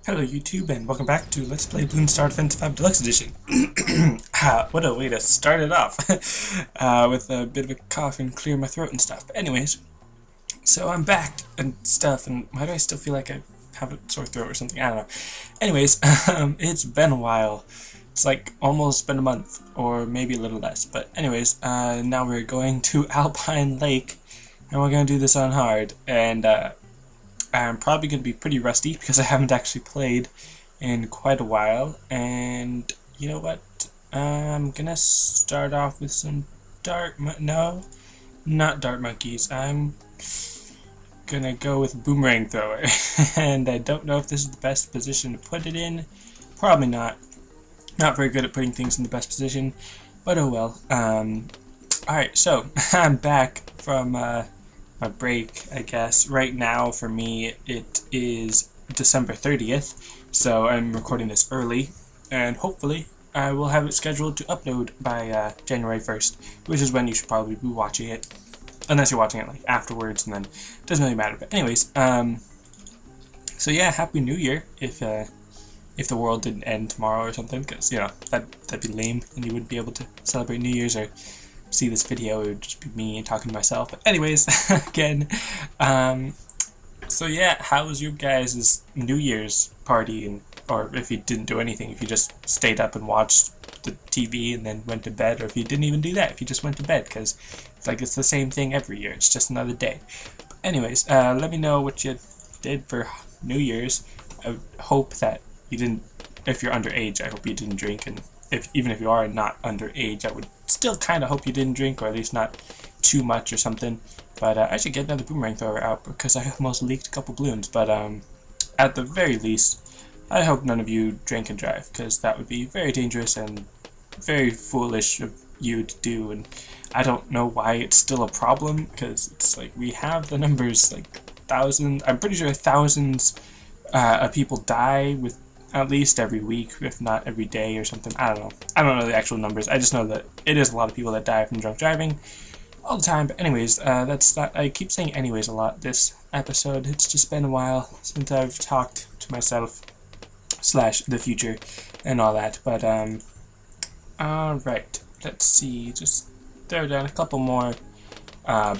Hello YouTube and welcome back to Let's Play Bloons Defense 5 Deluxe Edition. What a way to start it off with a bit of a cough and clear my throat and stuff. But anyways, so I'm back and stuff, and why do I still feel like I have a sore throat or something? I don't know. Anyways, it's been a while. It's like almost been a month, or maybe a little less. But anyways, now we're going to Alpine Lake, and we're going to do this on hard, and I'm probably going to be pretty rusty because I haven't actually played in quite a while, and you know what? I'm going to start off with some no, not dart monkeys. I'm going to go with boomerang thrower, and I don't know if this is the best position to put it in. Probably not. Not very good at putting things in the best position, but oh well. Alright, so I'm back from my break, I guess. Right now, for me, it is December 30th, so I'm recording this early, and hopefully I will have it scheduled to upload by January 1st, which is when you should probably be watching it, unless you're watching it like afterwards, and then it doesn't really matter. But anyways, so yeah, Happy New Year, if the world didn't end tomorrow or something, because, you know, that'd be lame, and you wouldn't be able to celebrate New Year's or see this video. It would just be me talking to myself. But anyways, again, so yeah, how was your guys' New Year's party? And or if you didn't do anything, if you just stayed up and watched the TV and then went to bed, or if you didn't even do that, if you just went to bed, because it's the same thing every year, it's just another day. But anyways, let me know what you did for New Year's. I hope that you didn't, if you're underage, I hope you didn't drink, and even if you are not underage, I would still kind of hope you didn't drink, or at least not too much or something. But I should get another boomerang thrower out because I almost leaked a couple balloons. But at the very least, I hope none of you drink and drive, because that would be very dangerous and very foolish of you to do. And I don't know why it's still a problem, because it's like we have the numbers, like thousands. I'm pretty sure thousands of people die with at least every week, if not every day or something. I don't know. I don't know the actual numbers. I just know that it is a lot of people that die from drunk driving all the time. But anyways, that's not. I keep saying anyways a lot this episode. It's just been a while since I've talked to myself / the future and all that. But alright. Let's see. Just throw down a couple more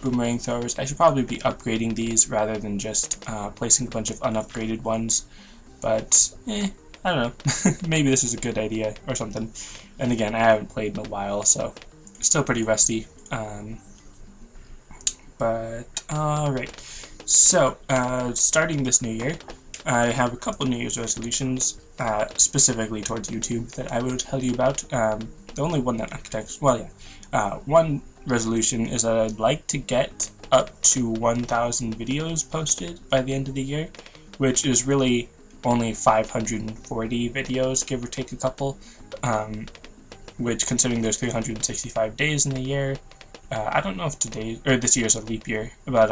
boomerang throwers. I should probably be upgrading these rather than just placing a bunch of unupgraded ones. But, I don't know. Maybe this is a good idea or something. And again, I haven't played in a while, so still pretty rusty. But, alright. So, starting this new year, I have a couple New Year's resolutions, specifically towards YouTube, that I will tell you about. The only one that I could actually, well, yeah. One resolution is that I'd like to get up to 1,000 videos posted by the end of the year, which is really only 540 videos, give or take a couple, which, considering there's 365 days in the year, I don't know if this year's a leap year, but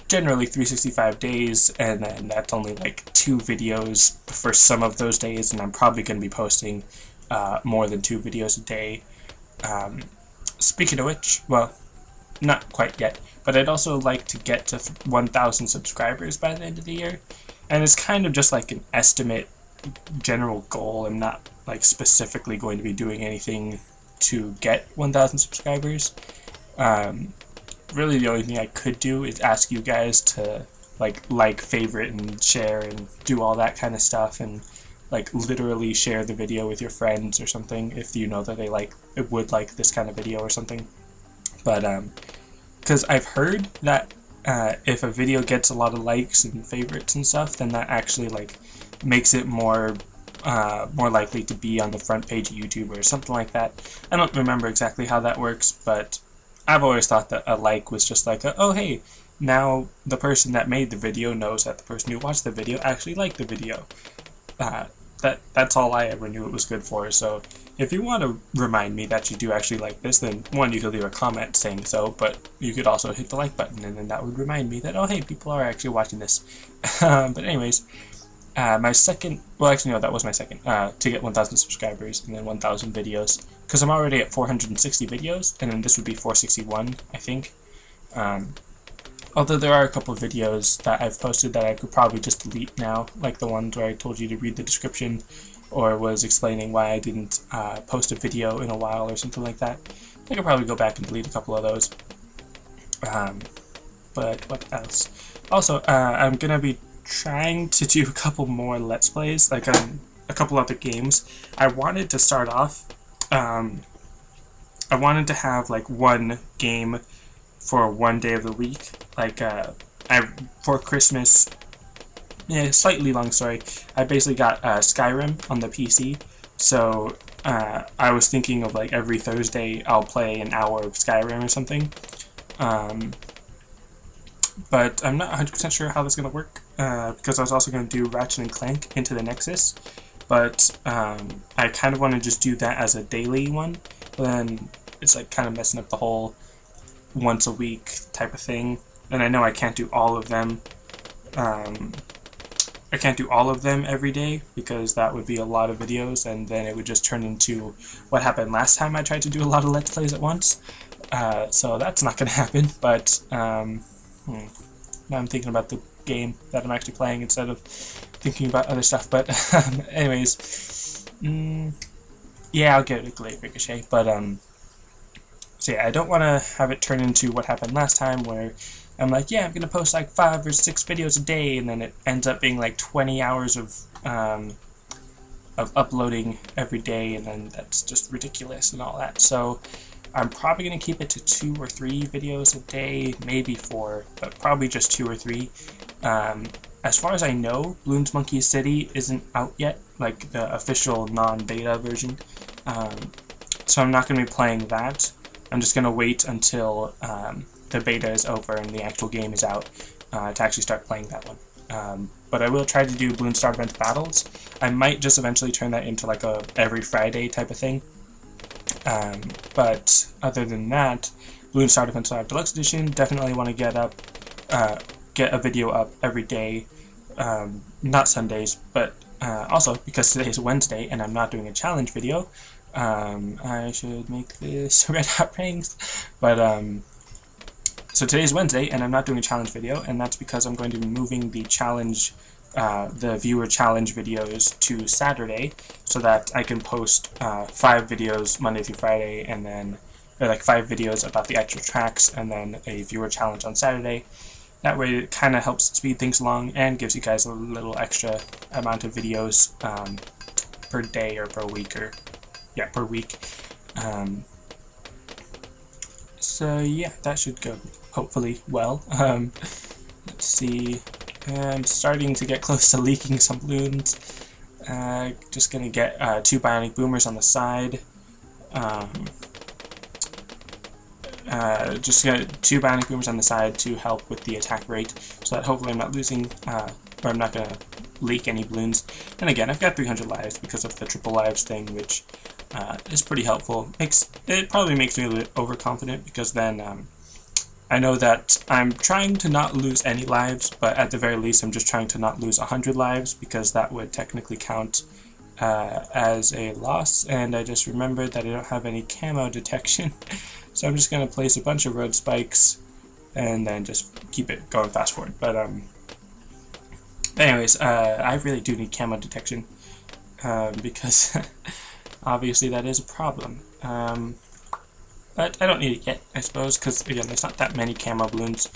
generally 365 days, and then that's only like 2 videos for some of those days, and I'm probably going to be posting more than 2 videos a day. Speaking of which, well, not quite yet, but I'd also like to get to 1,000 subscribers by the end of the year. And it's kind of just like an estimate, general goal. I'm not like specifically going to be doing anything to get 1,000 subscribers. Really the only thing I could do is ask you guys to like, favorite, and share, and do all that kind of stuff, and like literally share the video with your friends or something if you know that they would like this kind of video or something. But because I've heard that if a video gets a lot of likes and favorites and stuff, then that actually makes it more likely to be on the front page of YouTube or something like that. I don't remember exactly how that works, but I've always thought that a like was just like oh hey, now the person that made the video knows that the person who watched the video actually liked the video. That's all I ever knew it was good for. So if you want to remind me that you do actually like this, then one, you could leave a comment saying so, but you could also hit the like button, and then that would remind me that, oh hey, people are actually watching this. But anyways, my second, well actually no, that was my second, to get 1,000 subscribers and then 1,000 videos, because I'm already at 460 videos, and then this would be 461, I think. Although there are a couple of videos that I've posted that I could probably just delete now, like the ones where I told you to read the description or was explaining why I didn't post a video in a while or something like that. I could probably go back and delete a couple of those. But what else? Also, I'm going to be trying to do a couple more Let's Plays, like a couple other games. I wanted to start off, I wanted to have like one game for one day of the week. Like, for Christmas, yeah, slightly long story, I basically got Skyrim on the PC, so I was thinking of like every Thursday I'll play an hour of Skyrim or something. But I'm not 100% sure how that's going to work, because I was also going to do Ratchet & Clank Into the Nexus, but I kind of want to just do that as a daily one, but then it's like kind of messing up the whole once a week type of thing, and I know I can't do all of them. I can't do all of them every day, because that would be a lot of videos, and then it would just turn into what happened last time I tried to do a lot of Let's Plays at once. So that's not going to happen, but now I'm thinking about the game that I'm actually playing instead of thinking about other stuff. But anyways, yeah, I'll get a Glaive Ricochet, but so yeah, I don't want to have it turn into what happened last time, where I'm like, yeah, I'm going to post like 5 or 6 videos a day, and then it ends up being like 20 hours of uploading every day, and then that's just ridiculous and all that. So I'm probably going to keep it to 2 or 3 videos a day, maybe 4, but probably just 2 or 3. As far as I know, Bloons Monkey City isn't out yet, like the official non-beta version, so I'm not going to be playing that. I'm just going to wait until the beta is over and the actual game is out to actually start playing that one. But I will try to do Bloons Star Event Battles. I might just eventually turn that into like a every Friday type of thing. But other than that, Bloons Star Event 5 Deluxe Edition, definitely want to get a video up every day, not Sundays, but also because today is Wednesday and I'm not doing a challenge video, I should make this Red Hot Rings, but so today's Wednesday and I'm not doing a challenge video, and that's because I'm going to be moving the challenge, the viewer challenge videos to Saturday, so that I can post 5 videos Monday through Friday, and then like 5 videos about the actual tracks, and then a viewer challenge on Saturday. That way it kind of helps speed things along and gives you guys a little extra amount of videos per day or per week, or yeah, per week. So yeah, that should go hopefully well. Let's see. I'm starting to get close to leaking some balloons. Just gonna get 2 bionic boomers on the side. Just get 2 bionic boomers on the side to help with the attack rate, so that hopefully I'm not losing, or I'm not gonna leak any balloons. And again, I've got 300 lives because of the triple lives thing, which is pretty helpful. It probably makes me a little overconfident, because then I know that I'm trying to not lose any lives, but at the very least I'm just trying to not lose 100 lives, because that would technically count as a loss, and I just remembered that I don't have any camo detection, so I'm just going to place a bunch of road spikes and then just keep it going fast forward. But anyways, I really do need camo detection, because obviously that is a problem. But I don't need it yet, I suppose, because again, there's not that many camo balloons,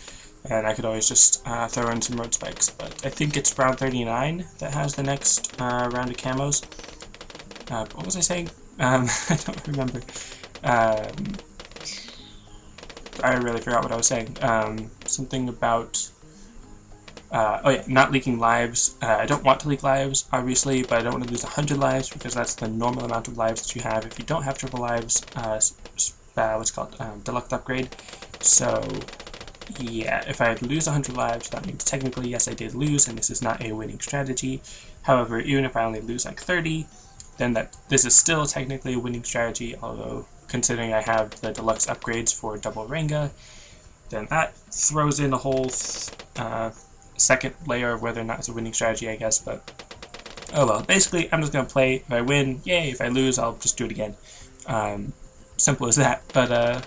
and I could always just throw in some road spikes. But I think it's round 39 that has the next round of camos. What was I saying? I don't remember. I really forgot what I was saying. Something about... oh yeah, not leaking lives. I don't want to leak lives, obviously, but I don't want to lose 100 lives, because that's the normal amount of lives that you have if you don't have triple lives. What's called deluxe upgrade. So yeah, if I lose 100 lives, that means technically yes, I did lose, and this is not a winning strategy. However, even if I only lose like 30, then this is still technically a winning strategy. Although considering I have the deluxe upgrades for double Renga, then that throws in a whole second layer of whether or not it's a winning strategy, I guess. But oh well. Basically, I'm just gonna play. If I win, yay! If I lose, I'll just do it again. Simple as that. But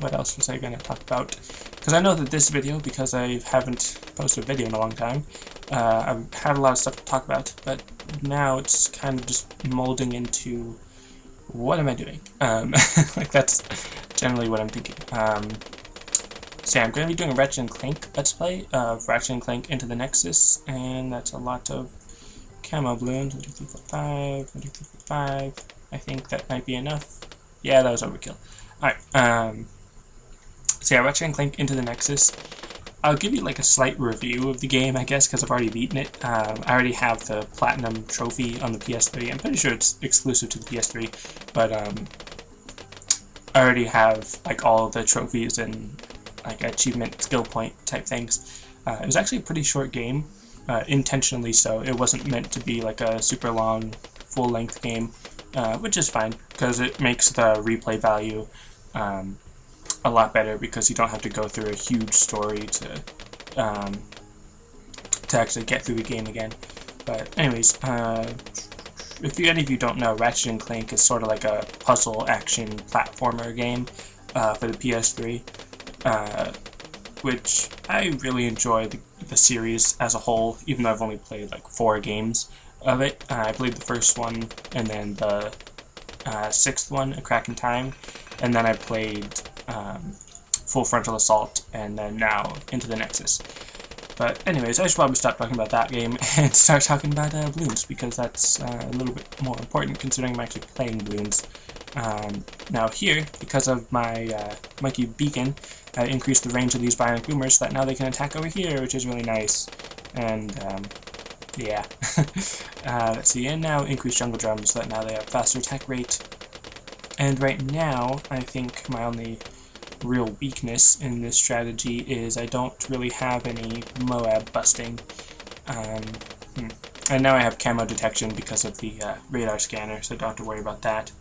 what else was I going to talk about? because I know that this video, because I haven't posted a video in a long time, I've had a lot of stuff to talk about, but now it's kind of just molding into what am I doing? Like that's generally what I'm thinking. So yeah, I'm going to be doing a Ratchet & Clank Let's Play of Ratchet & Clank Into the Nexus, and that's a lot of camo balloons. 1, 2, 3, 4, 5, 1, 2, 3, 4, 5. I think that might be enough. Yeah, that was overkill. Alright, so yeah, Ratchet & Clank Into the Nexus. I'll give you like a slight review of the game, I guess, because I've already beaten it. I already have the Platinum trophy on the PS3. I'm pretty sure it's exclusive to the PS3, but I already have like all the trophies and like achievement skill point type things. It was actually a pretty short game, intentionally so. It wasn't meant to be like a super long, full-length game, which is fine, because it makes the replay value a lot better, because you don't have to go through a huge story to actually get through the game again. But anyways, if any of you don't know, Ratchet & Clank is sort of like a puzzle action platformer game for the PS3, which I really enjoy the series as a whole, even though I've only played like 4 games of it. I played the first one, and then the 6th one, A Crack in Time, and then I played Full Frontal Assault, and then now Into the Nexus. But anyways, I should probably stop talking about that game and start talking about Bloons, because that's a little bit more important considering I'm actually playing Bloons. Now here, because of my Monkey Beacon, I increased the range of these bionic boomers so that now they can attack over here, which is really nice. And yeah. Let's see, and now increase jungle drums so that now they have faster attack rate. And right now, I think my only real weakness in this strategy is I don't really have any Moab busting. And now I have camo detection because of the radar scanner, so I don't have to worry about that.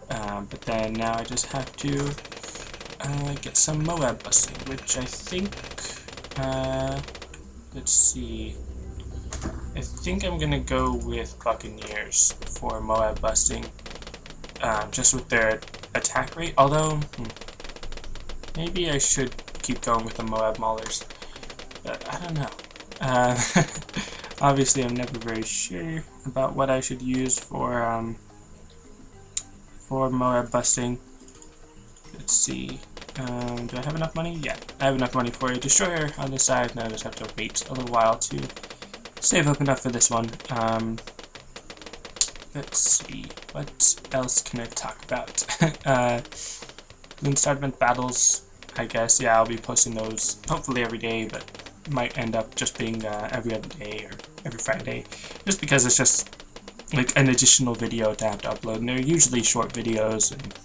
But then now I just have to get some Moab busting, which I think, let's see, I think I'm gonna go with Buccaneers for Moab busting, just with their attack rate, although maybe I should keep going with the Moab Maulers, but I don't know. Obviously I'm never very sure about what I should use for Moab busting. Let's see, do I have enough money? Yeah, I have enough money for a destroyer on this side. Now I just have to wait a little while to save up enough for this one. Let's see, what else can I talk about? Bloons Start Event battles, I guess. Yeah, I'll be posting those hopefully every day, but might end up just being every other day or every Friday, just because it's just like an additional video to have to upload, and they're usually short videos, and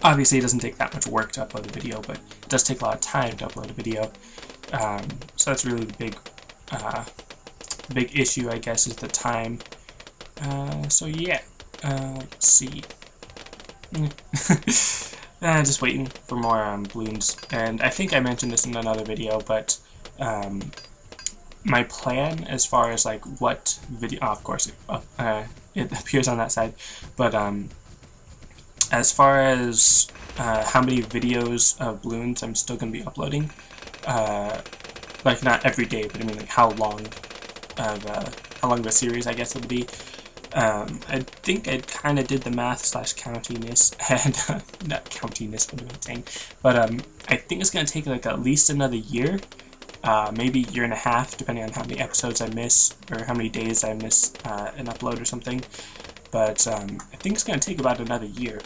obviously it doesn't take that much work to upload a video, but it does take a lot of time to upload a video. So that's really the big issue, I guess, is the time. So yeah, let's see. Just waiting for more Bloons, and I think I mentioned this in another video, but my plan as far as like what video, of course it appears on that side, but as far as how many videos of Bloons I'm still going to be uploading, like not every day, but I mean like how long of a series I guess it'll be. I think I kind of did the math / countiness, and not countiness, what am I saying? But I think it's going to take like at least another year, maybe a year and a half, depending on how many episodes I miss, or how many days I miss an upload or something. But I think it's going to take about another year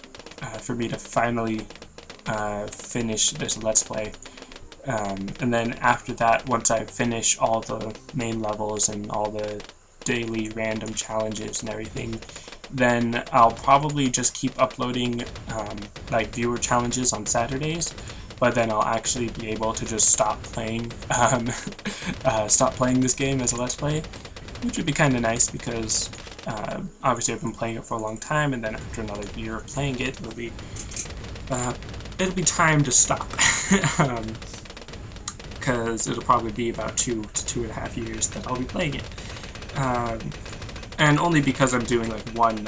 for me to finally finish this Let's Play. And then after that, once I finish all the main levels and all the daily random challenges and everything, then I'll probably just keep uploading like viewer challenges on Saturdays, but then I'll actually be able to just stop playing this game as a Let's Play, which would be kind of nice, because obviously I've been playing it for a long time, and then after another year of playing it, it'll be time to stop. Because it'll probably be about 2 to 2.5 years that I'll be playing it. And only because I'm doing like one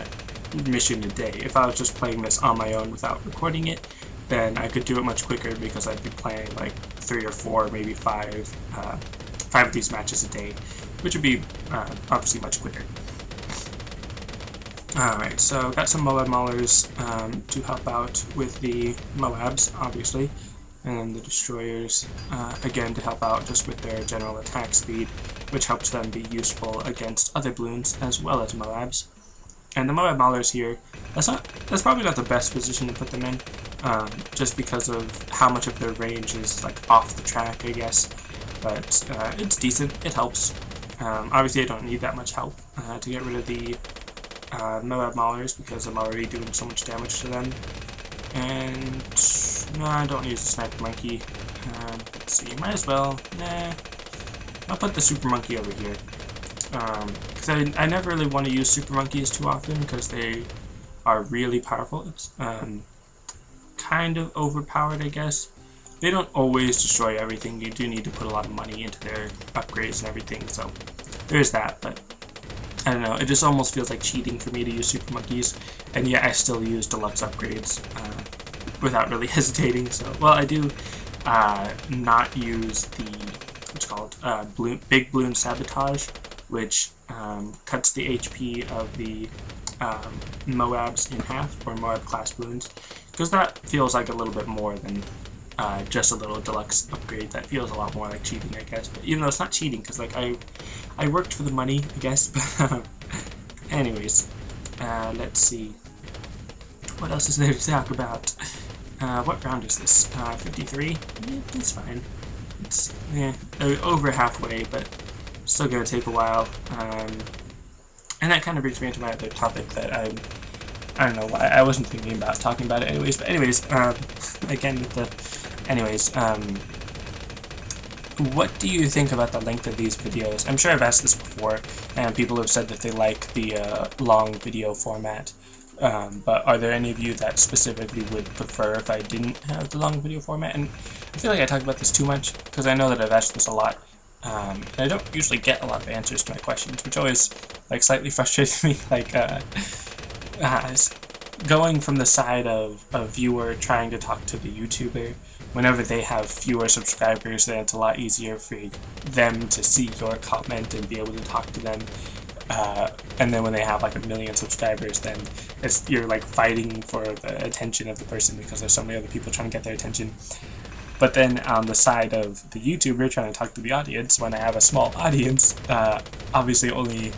mission a day. If I was just playing this on my own without recording it, then I could do it much quicker, because I'd be playing like 3 or 4, maybe 5, 5 of these matches a day, which would be obviously much quicker. Alright, so got some Moab Maulers to help out with the Moabs, obviously, and the Destroyers, again, to help out just with their general attack speed, which helps them be useful against other Bloons as well as Moabs. And the Moab Maulers here, that's probably not the best position to put them in, just because of how much of their range is like off the track, I guess. But it's decent, it helps. Obviously I don't need that much help to get rid of the Moab Maulers because I'm already doing so much damage to them. And no, I don't use the Sniper Monkey. Let's see, might as well. Nah, I'll put the Super Monkey over here. Because I never really want to use Super Monkeys too often because they are really powerful. It's kind of overpowered, I guess. They don't always destroy everything. You do need to put a lot of money into their upgrades and everything, so there's that. But I don't know, it just almost feels like cheating for me to use Super Monkeys, and yet I still use deluxe upgrades without really hesitating. So, well, I do not use the, what's called, Big Bloon Sabotage, which cuts the HP of the Moabs in half, or Moab class Bloons, because that feels like a little bit more than just a little deluxe upgrade. That feels a lot more like cheating, I guess. But even though it's not cheating, because like I worked for the money, I guess. But anyways, let's see. What else is there to talk about? What round is this? 53? Yeah, it's fine. It's over halfway, but still gonna take a while. And that kind of brings me into my other topic that I don't know why I wasn't thinking about talking about it anyways. But anyways, again with the what do you think about the length of these videos? I'm sure I've asked this before, and people have said that they like the long video format. But are there any of you that specifically would prefer if I didn't have the long video format? And I feel like I talk about this too much, because I know that I've asked this a lot. And I don't usually get a lot of answers to my questions, which always like slightly frustrates me. Like going from the side of a viewer trying to talk to the YouTuber, whenever they have fewer subscribers, then it's a lot easier for them to see your comment and be able to talk to them. And then when they have like 1 million subscribers, then you're like fighting for the attention of the person because there's so many other people trying to get their attention. But then on the side of the YouTuber trying to talk to the audience, when I have a small audience, obviously only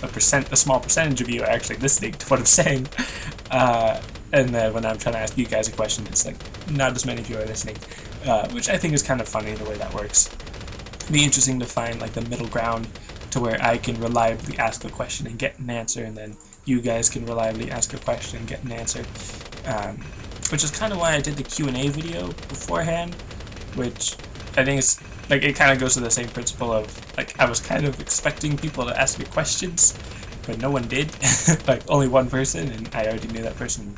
a small percentage of you are actually listening to what I'm saying. And then when I'm trying to ask you guys a question, it's like not as many of you are listening, which I think is kind of funny the way that works. It'd be interesting to find like the middle ground to where I can reliably ask a question and get an answer, and then you guys can reliably ask a question and get an answer. Which is kind of why I did the Q&A video beforehand, which I think is, like, it kind of goes to the same principle of, like, I was kind of expecting people to ask me questions, but no one did. Like, only one person, and I already knew that person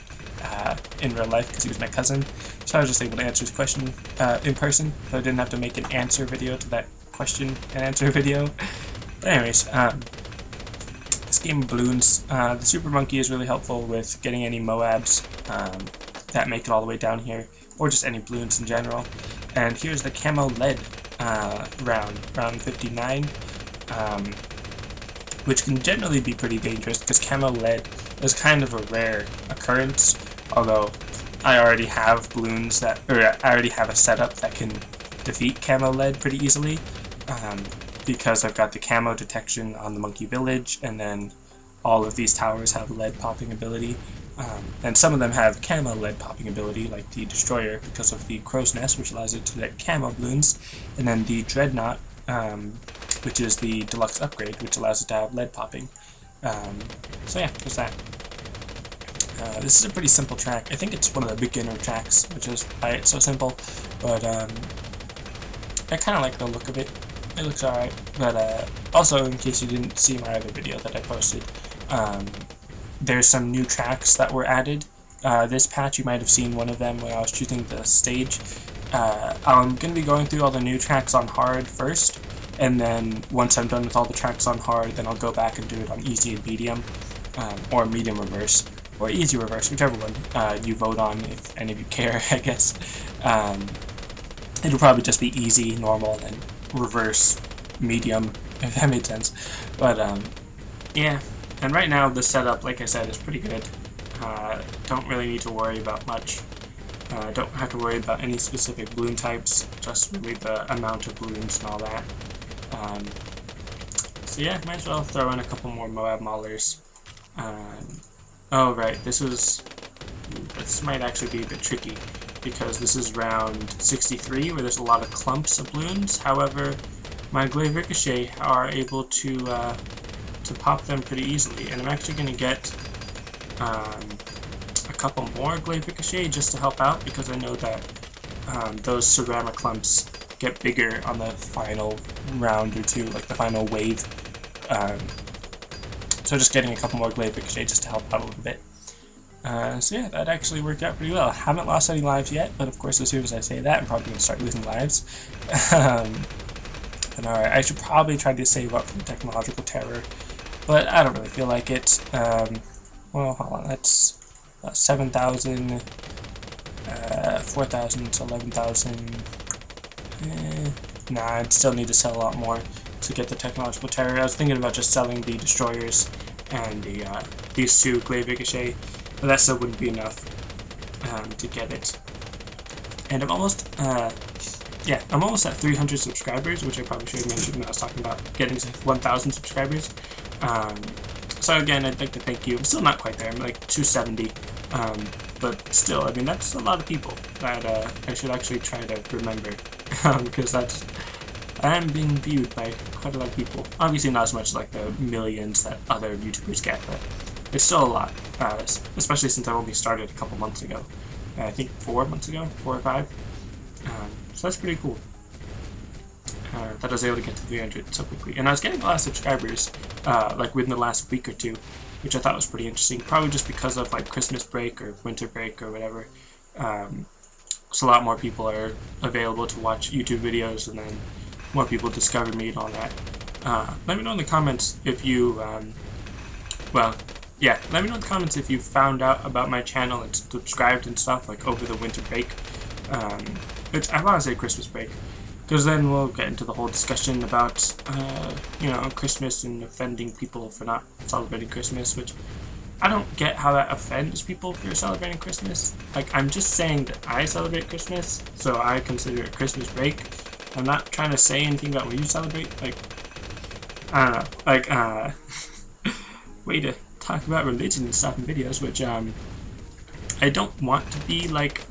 in real life because he was my cousin, so I was just able to answer his question in person, so I didn't have to make an answer video to that question and answer video. But anyways, this game of Bloons, the Super Monkey is really helpful with getting any Moabs that make it all the way down here, or just any Bloons in general. And here's the Camo Lead round 59, which can generally be pretty dangerous because Camo Lead is kind of a rare occurrence, although I already have Bloons I already have a setup that can defeat Camo Lead pretty easily, because I've got the camo detection on the Monkey Village, and then all of these towers have lead popping ability. And some of them have camo lead popping ability, like the Destroyer, because of the Crow's Nest, which allows it to get camo Bloons, and then the Dreadnought, which is the deluxe upgrade, which allows it to have lead popping. So yeah, there's that. This is a pretty simple track. I think it's one of the beginner tracks, which is why it's so simple, but I kind of like the look of it. It looks alright, but also, in case you didn't see my other video that I posted, there's some new tracks that were added. This patch, you might have seen one of them when I was choosing the stage. I'm going to be going through all the new tracks on hard first, and then once I'm done with all the tracks on hard, then I'll go back and do it on easy and medium, or medium reverse, or easy reverse, whichever one you vote on, if any of you care, I guess. It'll probably just be easy, normal, and reverse, medium, if that made sense. But yeah, and right now the setup, like I said, is pretty good. Don't really need to worry about much. Don't have to worry about any specific balloon types, just really the amount of balloons and all that. So yeah, might as well throw in a couple more Moab Maulers. Oh right, this might actually be a bit tricky, because this is round 63, where there's a lot of clumps of balloons. However, my Glaive Ricochet are able to pop them pretty easily, and I'm actually going to get a couple more Glaive Ricochet just to help out, because I know that those ceramic clumps get bigger on the final round or two, like the final wave. So just getting a couple more Glaive Ricochet just to help out a little bit. So yeah, that actually worked out pretty well. Haven't lost any lives yet, but of course as soon as I say that, I'm probably going to start losing lives. But alright, I should probably try to save up for the Technological Terror, but I don't really feel like it. Well, hold on, that's 7,000, 4,000 to 11,000. Nah, I'd still need to sell a lot more to get the Technological Terror. I was thinking about just selling the Destroyers and these two Glaive Ricochet, but that still wouldn't be enough to get it. And I'm almost, yeah, I'm almost at 300 subscribers, which I probably should have mentioned when I was talking about getting to 1,000 subscribers. So again, I'd like to thank you. I'm still not quite there. I'm like 270, but still, I mean, that's a lot of people that I should actually try to remember, because I am being viewed by quite a lot of people. Obviously not as much like the millions that other YouTubers get, but it's still a lot, especially since I only started a couple months ago. I think 4 months ago, 4 or 5. So that's pretty cool. That I was able to get to 300 so quickly. And I was getting a lot of subscribers, like within the last week or two, which I thought was pretty interesting. Probably just because of like Christmas break or winter break or whatever. So a lot more people are available to watch YouTube videos, and then more people discover me and all that. Let me know in the comments if you, well, yeah, let me know in the comments if you found out about my channel and subscribed and stuff, like over the winter break. I want to say Christmas break, because then we'll get into the whole discussion about, you know, Christmas and offending people for not celebrating Christmas, which I don't get how that offends people for celebrating Christmas. Like, I'm just saying that I celebrate Christmas, so I consider it Christmas break. I'm not trying to say anything about what you celebrate. Like, I don't know, like, way to talk about religion and stuff in videos, which, I don't want to be, like,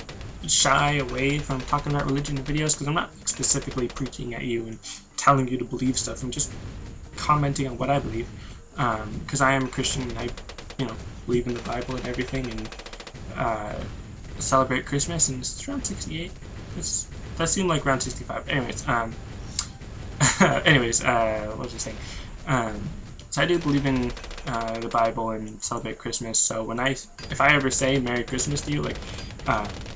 shy away from talking about religion in videos, because I'm not specifically preaching at you and telling you to believe stuff. I'm just commenting on what I believe, because I am a Christian and I, you know, believe in the Bible and everything, and celebrate Christmas, and it's around 68. That seemed like around 65. Anyways, what was I saying? So I do believe in the Bible and celebrate Christmas. So if I ever say Merry Christmas to you, like,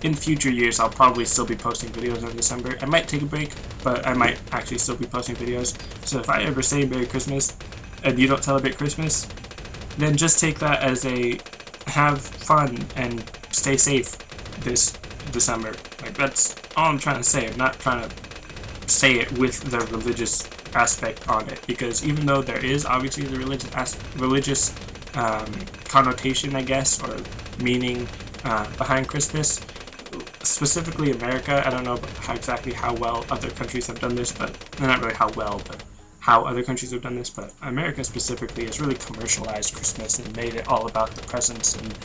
in future years, I'll probably still be posting videos in December. I might take a break, but I might actually still be posting videos. So if I ever say Merry Christmas and you don't celebrate Christmas, then just take that as a have fun and stay safe this December. Like, that's all I'm trying to say. I'm not trying to say it with the religious aspect on it, because even though there is obviously the religious connotation, I guess, or meaning behind Christmas, specifically America, I don't know exactly how well other countries have done this, but not really how well, but how other countries have done this, but America specifically has really commercialized Christmas and made it all about the presents, and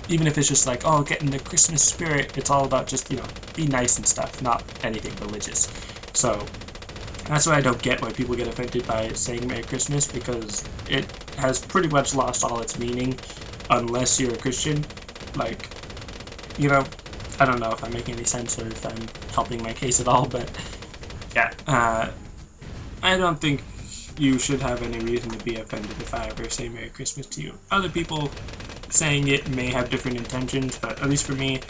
even if it's just like, oh, get in the Christmas spirit, it's all about just, you know, be nice and stuff, not anything religious. So that's why I don't get why people get offended by saying Merry Christmas, because it has pretty much lost all its meaning unless you're a Christian. Like, you know, I don't know if I'm making any sense or if I'm helping my case at all, but yeah, I don't think you should have any reason to be offended if I ever say Merry Christmas to you. Other people saying it may have different intentions, but at least for me,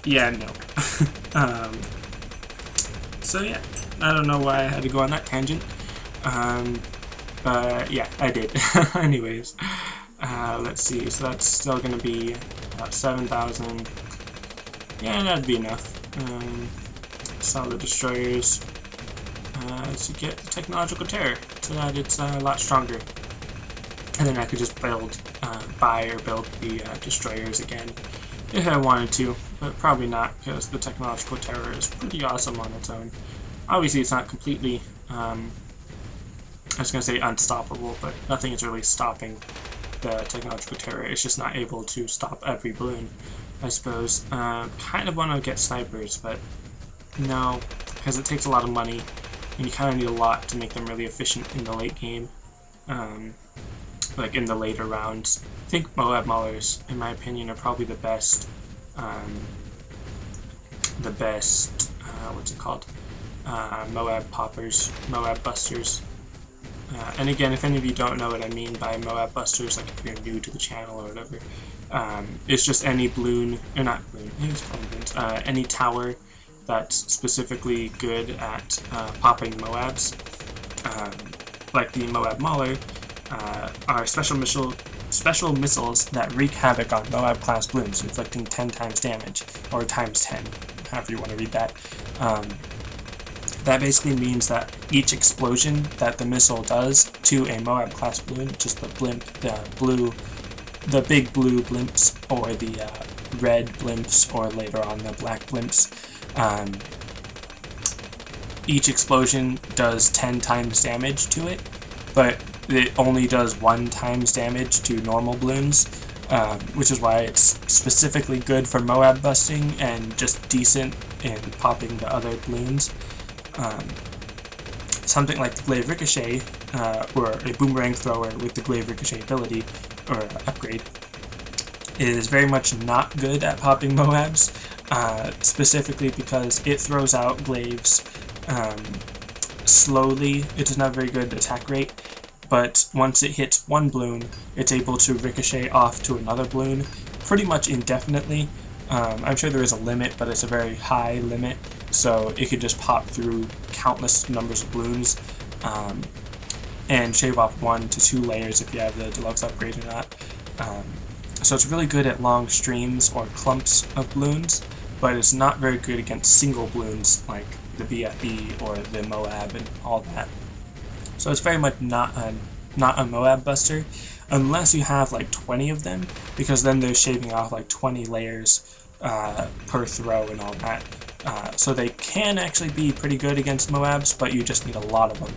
yeah, no. So yeah, I don't know why I had to go on that tangent, but yeah, I did. Anyways, let's see, so that's still going to be about 7,000, yeah, that'd be enough. Sell the destroyers to get the technological terror so that it's a lot stronger. And then I could just buy or build the destroyers again if I wanted to, but probably not, because the technological terror is pretty awesome on its own. Obviously it's not completely, I was going to say unstoppable, but nothing is really stopping the technological terror. It's just not able to stop every balloon, I suppose. Kind of want to get snipers, but no, because it takes a lot of money, and you kind of need a lot to make them really efficient in the late game. Like in the later rounds. I think Moab Maulers, in my opinion, are probably the best, what's it called? Moab Poppers, Moab Busters. And again, if any of you don't know what I mean by Moab Busters, like if you're new to the channel or whatever, it's just any balloon, or not balloon, I think it's probably balloons, any tower that's specifically good at popping Moabs, like the Moab Mauler, are special missiles that wreak havoc on Moab class balloons, inflicting 10 times damage, or times 10, however you want to read that. That basically means that each explosion that the missile does to a Moab class balloon, just the blimp, the big blue blimps, or the red blimps, or later on the black blimps, each explosion does 10 times damage to it, but it only does 1 times damage to normal balloons, which is why it's specifically good for Moab busting and just decent in popping the other balloons. Something like the Glaive Ricochet, or a boomerang thrower with the Glaive Ricochet ability, or upgrade, is very much not good at popping Moabs, specifically because it throws out glaives slowly. It does not have very good attack rate, but once it hits one balloon, it's able to ricochet off to another balloon pretty much indefinitely. I'm sure there is a limit, but it's a very high limit, so it could just pop through countless numbers of balloons and shave off 1 to 2 layers if you have the deluxe upgrade or not. So it's really good at long streams or clumps of balloons, but it's not very good against single balloons like the BFB or the Moab and all that. So it's very much not a Moab buster, unless you have like 20 of them, because then they're shaving off like 20 layers per throw and all that. So they can actually be pretty good against Moabs, but you just need a lot of them.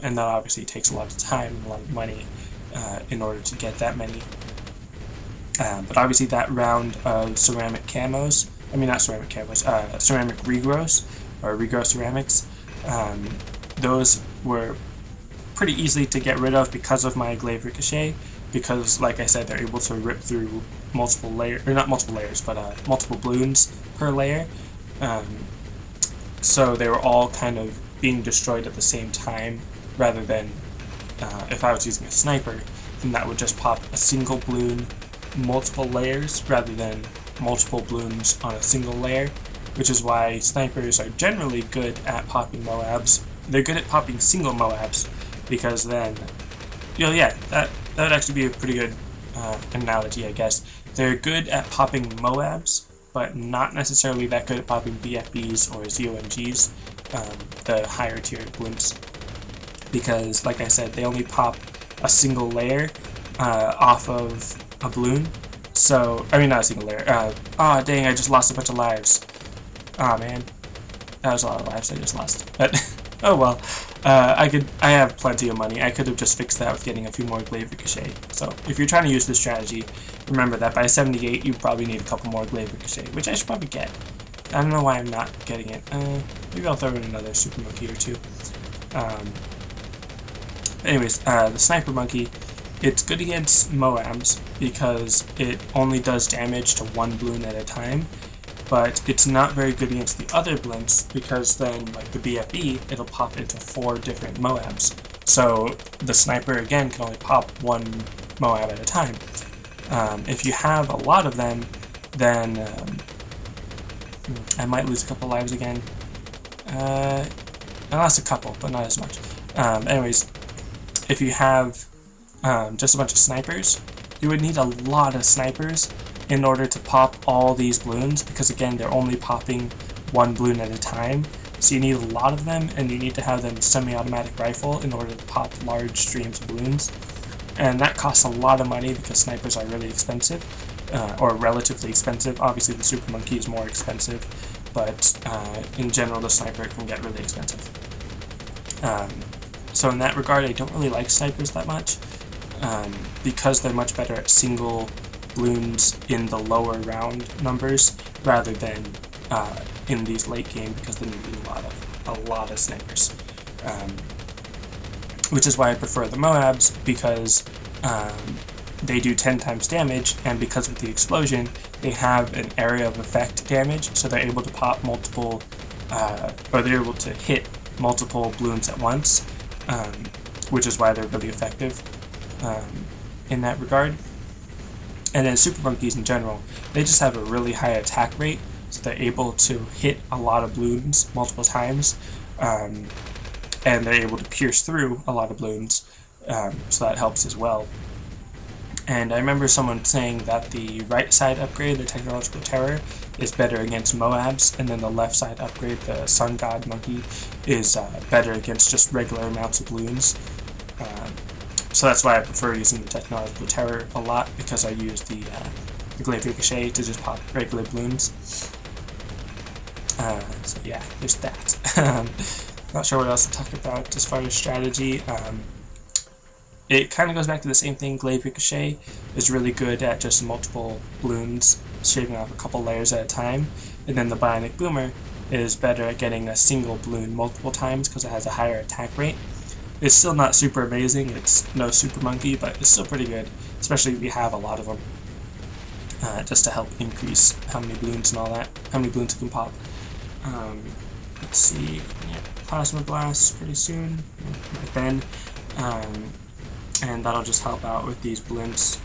And that obviously takes a lot of time and a lot of money in order to get that many. But obviously that round of ceramic camos, I mean not ceramic camos, ceramic regrows, or regrow ceramics, those were pretty easy to get rid of because of my Glaive Ricochet, because like I said, they're able to rip through multiple layers, or not multiple layers, but multiple balloons per layer. So they were all kind of being destroyed at the same time, rather than if I was using a sniper, then that would just pop a single balloon, multiple layers, rather than multiple balloons on a single layer, which is why snipers are generally good at popping Moabs. They're good at popping single Moabs, because then, you know, yeah, that would actually be a pretty good analogy, I guess. They're good at popping Moabs, but not necessarily that good at popping BFBs or ZOMGs, the higher tiered blimps, because, like I said, they only pop a single layer off of a balloon. So, I mean, not a single layer. Aw, dang, I just lost a bunch of lives. Aw, man. That was a lot of lives I just lost. But, oh well. I have plenty of money. I could have just fixed that with getting a few more Glaive Ricochet. So, if you're trying to use this strategy, remember that by 78, you probably need a couple more Glaive Ricochet, which I should probably get. I don't know why I'm not getting it. Maybe I'll throw in another Super Monkey or two. Anyways, the Sniper Monkey, it's good against Moabs because it only does damage to 1 balloon at a time, but it's not very good against the other blimps because then, like the BFB, it'll pop into 4 different Moabs. So the Sniper, again, can only pop 1 Moab at a time. If you have a lot of them, then I might lose a couple lives again. I lost a couple, but not as much. Anyways, if you have just a bunch of snipers, you would need a lot of snipers in order to pop all these balloons, because again, they're only popping one balloon at a time, so you need a lot of them, and you need to have them semi-automatic rifle in order to pop large streams of balloons. And that costs a lot of money because snipers are really expensive, or relatively expensive. Obviously the Super Monkey is more expensive, but in general the sniper can get really expensive. So in that regard, I don't really like snipers that much, because they're much better at single balloons in the lower round numbers rather than in these late game, because then you need a lot of snipers. Which is why I prefer the Moabs, because they do 10 times damage, and because of the explosion, they have an area of effect damage, so they're able to pop multiple, or they're able to hit multiple balloons at once, which is why they're really effective in that regard. And then Super Monkeys in general, they just have a really high attack rate, so they're able to hit a lot of balloons multiple times, and they're able to pierce through a lot of balloons, so that helps as well. And I remember someone saying that the right side upgrade, the Technological Terror, is better against Moabs, and then the left side upgrade, the Sun God Monkey, is better against just regular amounts of balloons. So that's why I prefer using the Technological Terror a lot, because I use the Glaive Ricochet to just pop regular balloons. So yeah, there's that. Not sure what else to talk about as far as strategy. It kind of goes back to the same thing. Glaive Ricochet is really good at just multiple balloons, shaving off a couple layers at a time, and then the Bionic Boomer is better at getting a single balloon multiple times because it has a higher attack rate. It's still not super amazing, it's no Super Monkey, but it's still pretty good, especially if you have a lot of them, just to help increase how many balloons and all that, how many balloons you can pop. Let's see, yeah, Plasma Blast pretty soon, right then. And that'll just help out with these blimps,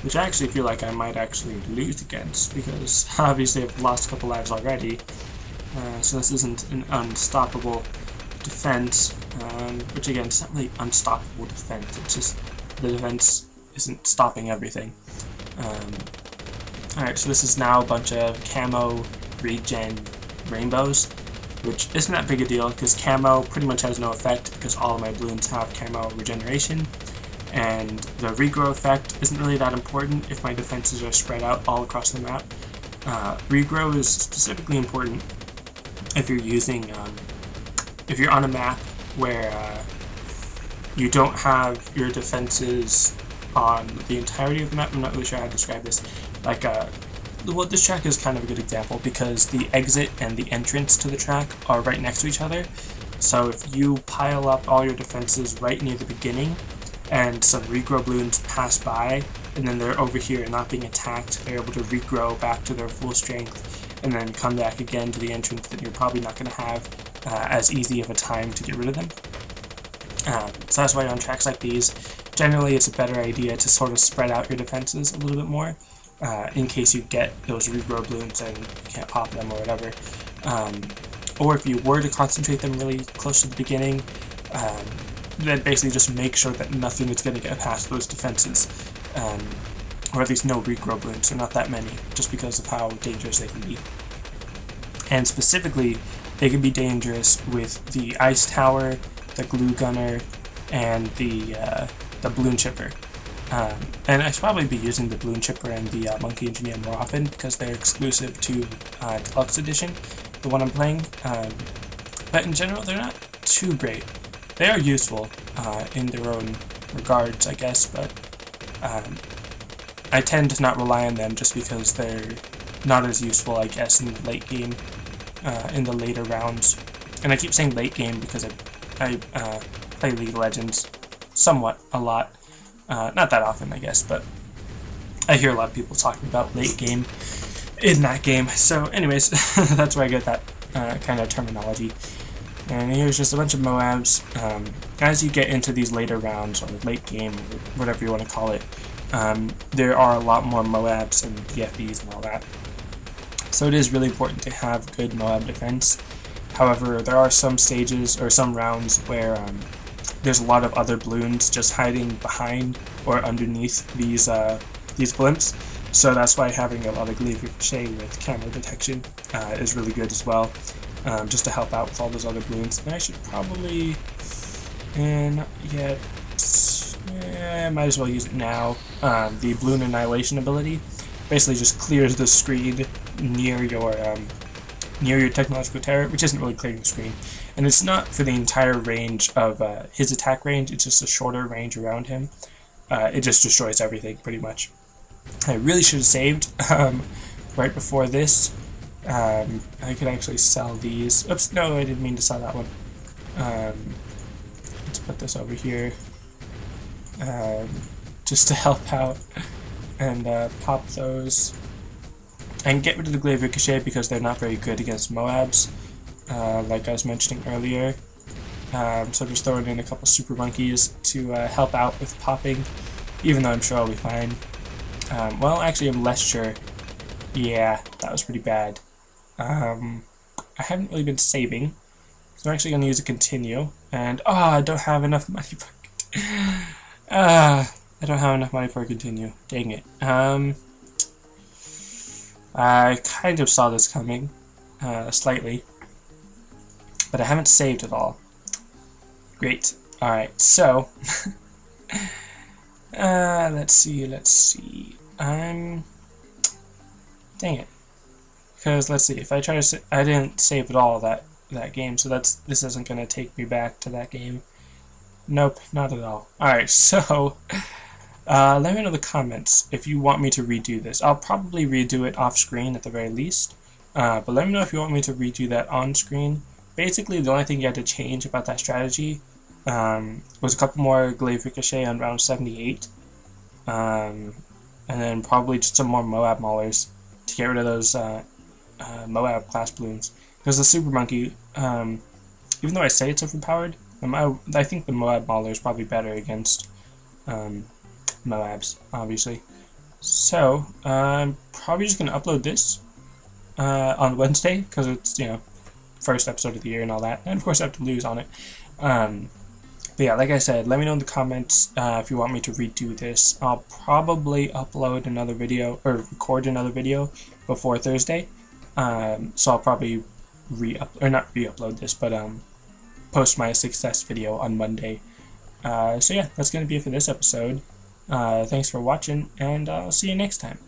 which I actually feel like I might actually lose against, because obviously I've lost a couple lives already, so this isn't an unstoppable defense, which again, it's not really unstoppable defense, it's just the defense isn't stopping everything. Alright, so this is now a bunch of camo regen rainbows, which isn't that big a deal, because camo pretty much has no effect, because all of my balloons have camo regeneration. And the regrow effect isn't really that important if my defenses are spread out all across the map. Regrow is specifically important if you're using, if you're on a map where you don't have your defenses on the entirety of the map. I'm not really sure how to describe this. Like, well, this track is kind of a good example, because the exit and the entrance to the track are right next to each other. So if you pile up all your defenses right near the beginning, and some regrow balloons pass by, and then they're over here and not being attacked, they're able to regrow back to their full strength, and then come back again to the entrance, then you're probably not going to have as easy of a time to get rid of them. So that's why on tracks like these, generally it's a better idea to sort of spread out your defenses a little bit more, in case you get those regrow balloons and you can't pop them or whatever. Or if you were to concentrate them really close to the beginning, then basically just make sure that nothing is going to get past those defenses, or at least no regrow balloons, or not that many, just because of how dangerous they can be. And specifically, they can be dangerous with the Ice Tower, the Glue Gunner, and the Balloon Chipper. And I should probably be using the Balloon Chipper and the Monkey Engineer more often, because they're exclusive to Deluxe Edition, the one I'm playing. But in general, they're not too great. They are useful in their own regards, I guess, but I tend to not rely on them just because they're not as useful, I guess, in the late game, in the later rounds. And I keep saying late game because I play League of Legends somewhat a lot. Not that often, I guess, but I hear a lot of people talking about late game in that game. So anyways, that's where I get that kind of terminology. And here's just a bunch of Moabs. As you get into these later rounds, or late game, or whatever you want to call it, there are a lot more Moabs and BFBs and all that. So it is really important to have good Moab defense. However, there are some stages, or some rounds, where there's a lot of other balloons just hiding behind or underneath these blimps. So that's why having a lot of glaive ricochet with camera detection is really good as well, just to help out with all those other balloons. And I should probably, not yet, might as well use it now. The balloon annihilation ability basically just clears the screen near your technological terror, which isn't really clearing the screen. And it's not for the entire range of his attack range, it's just a shorter range around him. It just destroys everything, pretty much. I really should have saved right before this. I could actually sell these. Oops, no, I didn't mean to sell that one. Let's put this over here. Just to help out. And pop those. And get rid of the glaive ricochet because they're not very good against Moabs, like I was mentioning earlier. So just throwing in a couple super monkeys to help out with popping, even though I'm sure I'll be fine. Well, actually, I'm less sure. Yeah, that was pretty bad. I haven't really been saving, so I'm actually going to use a continue. And I don't have enough money for I don't have enough money for a continue. Dang it. I kind of saw this coming, slightly, but I haven't saved at all. Great. Alright, so, let's see. Dang it. Because, let's see, if I try to I didn't save at all that game, so this isn't going to take me back to that game. Nope, not at all. Alright, so, let me know in the comments if you want me to redo this. I'll probably redo it off screen at the very least, but let me know if you want me to redo that on screen. Basically, the only thing you had to change about that strategy was a couple more glaive ricochet on round 78, and then probably just some more Moab maulers to get rid of those Moab class balloons. Because the super monkey, even though I say it's overpowered, I think the Moab mauler is probably better against Moabs, obviously. So, I'm probably just going to upload this on Wednesday, because it's, first episode of the year and all that. And of course I have to lose on it. But yeah, like I said, let me know in the comments if you want me to redo this. I'll probably upload another video, or record another video before Thursday. So I'll probably not re-upload this, but post my success video on Monday. So yeah, that's going to be it for this episode. Thanks for watching, and I'll see you next time.